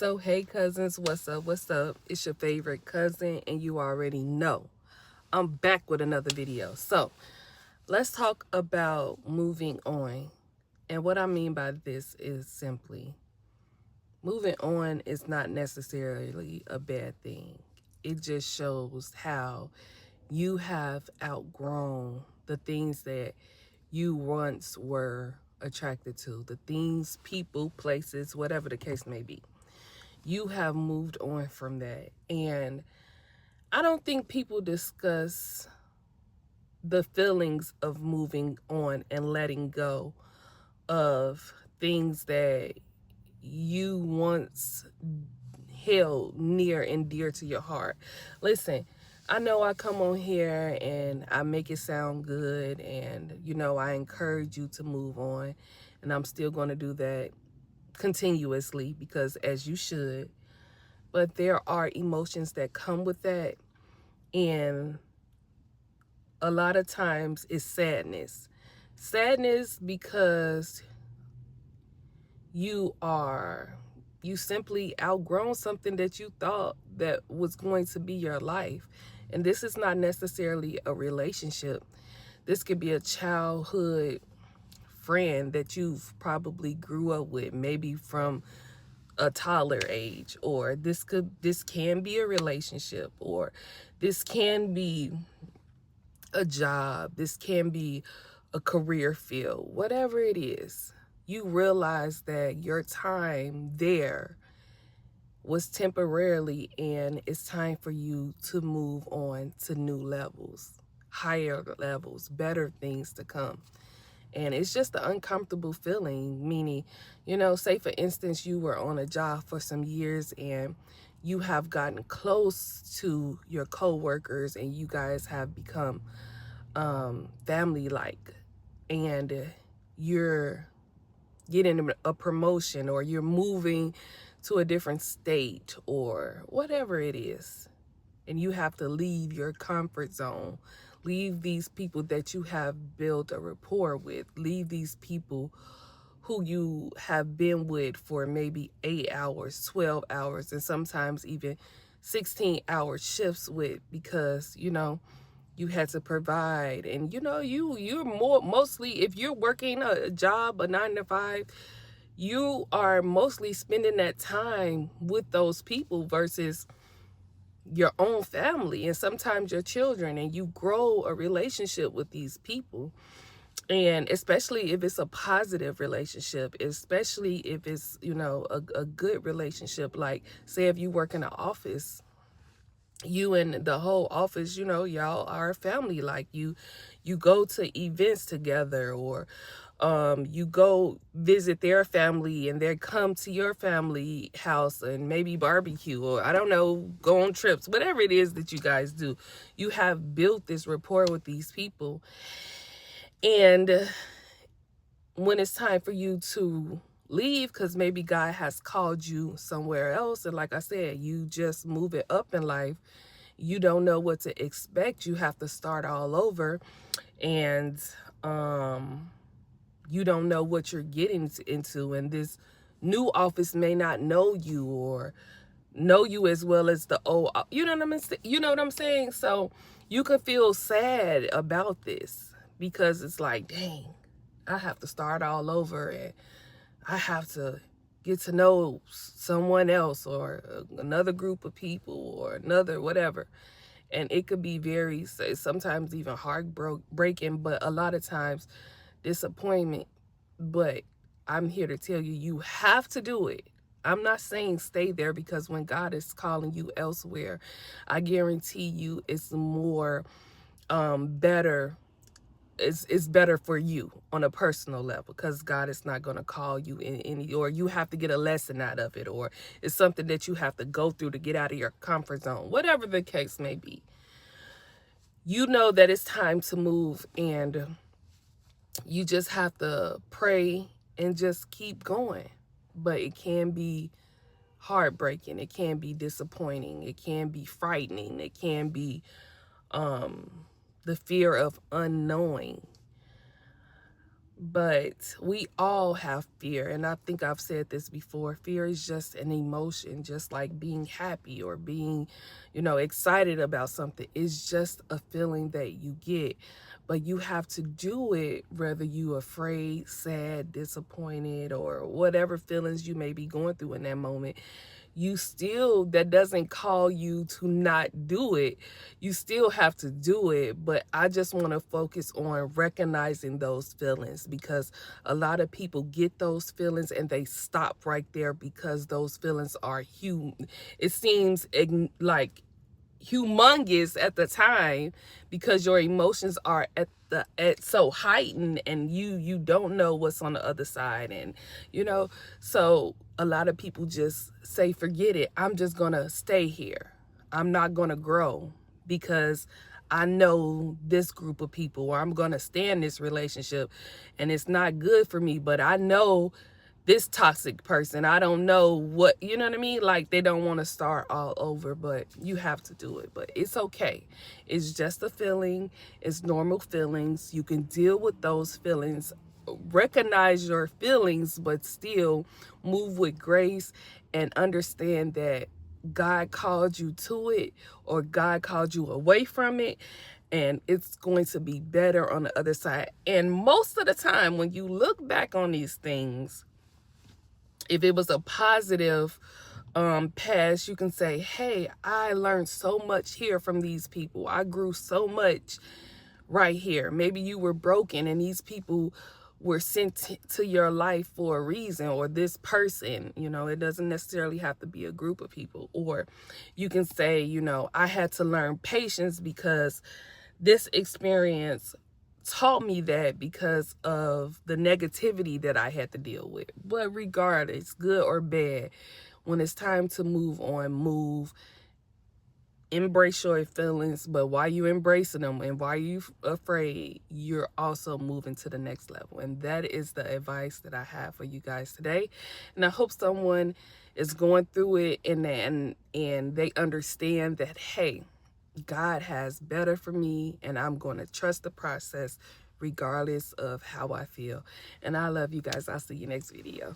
So hey cousins, what's up? What's up? It's your favorite cousin, and you already know I'm back with another video. So let's talk about moving on. And what I mean by this is simply moving on is not necessarily a bad thing. It just shows how you have outgrown the things that you once were attracted to, the things, people, places, whatever the case may be. You have moved on from that. And I don't think people discuss the feelings of moving on and letting go of things that you once held near and dear to your heart. Listen, I know I come on here and I make it sound good, and I encourage you to move on, and I'm still going to do that continuously because as you should. But there are emotions that come with that, and a lot of times it's sadness because you simply outgrown something that you thought that was going to be your life. And this is not necessarily a relationship. This could be a childhood friend that you've probably grew up with, maybe from a toddler age, or this can be a relationship, or this can be a job, this can be a career field, whatever it is. You realize that your time there was temporarily, and it's time for you to move on to new levels, higher levels, better things to come. And it's just an uncomfortable feeling, meaning, say for instance, you were on a job for some years and you have gotten close to your coworkers and you guys have become family-like, and you're getting a promotion or you're moving to a different state or whatever it is. And you have to leave your comfort zone, leave these people that you have built a rapport with, leave these people who you have been with for maybe 8 hours, 12 hours, and sometimes even 16-hour shifts with, because you had to provide. And you're mostly, if you're working a job, a 9 to 5, you are mostly spending that time with those people versus your own family and sometimes your children, and you grow a relationship with these people. And especially if it's a positive relationship, especially if it's a good relationship, like say if you work in an office, you and the whole office, y'all are a family. Like you go to events together, or you go visit their family and they come to your family house and maybe barbecue, or I don't know, go on trips, whatever it is that you guys do. You have built this rapport with these people. And when it's time for you to leave, because maybe God has called you somewhere else, and like I said, you just move it up in life, you don't know what to expect. You have to start all over, and you don't know what you're getting into. And this new office may not know you or know you as well as the old. You know what I'm saying? So you could feel sad about this because it's like, dang, I have to start all over, and I have to get to know someone else or another group of people or another whatever. And it could be very, sometimes even heartbreaking, but a lot of times disappointment. But I'm here to tell you, you have to do it. I'm not saying stay there, because when God is calling you elsewhere, I guarantee you it's more better. It's better for you on a personal level, because God is not going to call you in any, or you have to get a lesson out of it, or it's something that you have to go through to get out of your comfort zone, whatever the case may be. You know that it's time to move, and you just have to pray and just keep going. But it can be heartbreaking, it can be disappointing, it can be frightening, it can be the fear of unknowing. But we all have fear, and I think I've said this before. Fear is just an emotion, just like being happy or being, excited about something. It's just a feeling that you get, but you have to do it whether you afraid, sad, disappointed, or whatever feelings you may be going through in that moment. That doesn't call you to not do it. You still have to do it, but I just want to focus on recognizing those feelings, because a lot of people get those feelings and they stop right there because those feelings are huge. It seems like humongous at the time because your emotions are at so heightened, and you don't know what's on the other side. And so a lot of people just say, forget it, I'm just gonna stay here, I'm not gonna grow because I know this group of people, or I'm gonna stay in this relationship and it's not good for me, but I know this toxic person, I don't know what, you know what I mean? Like, they don't want to start all over, but you have to do it. But it's okay. It's just a feeling. It's normal feelings. You can deal with those feelings, recognize your feelings, but still move with grace and understand that God called you to it, or God called you away from it, and it's going to be better on the other side. And most of the time, when you look back on these things, if it was a positive past, you can say, hey, I learned so much here from these people. I grew so much right here. Maybe you were broken and these people were sent to your life for a reason, or this person, it doesn't necessarily have to be a group of people. Or you can say, I had to learn patience because this experience taught me that, because of the negativity that I had to deal with. But regardless, good or bad, when it's time to move on, move. Embrace your feelings, but while you embracing them and while you afraid, you're also moving to the next level. And that is the advice that I have for you guys today. And I hope someone is going through it and they understand that, hey, God has better for me, and I'm going to trust the process regardless of how I feel. And I love you guys. I'll see you next video.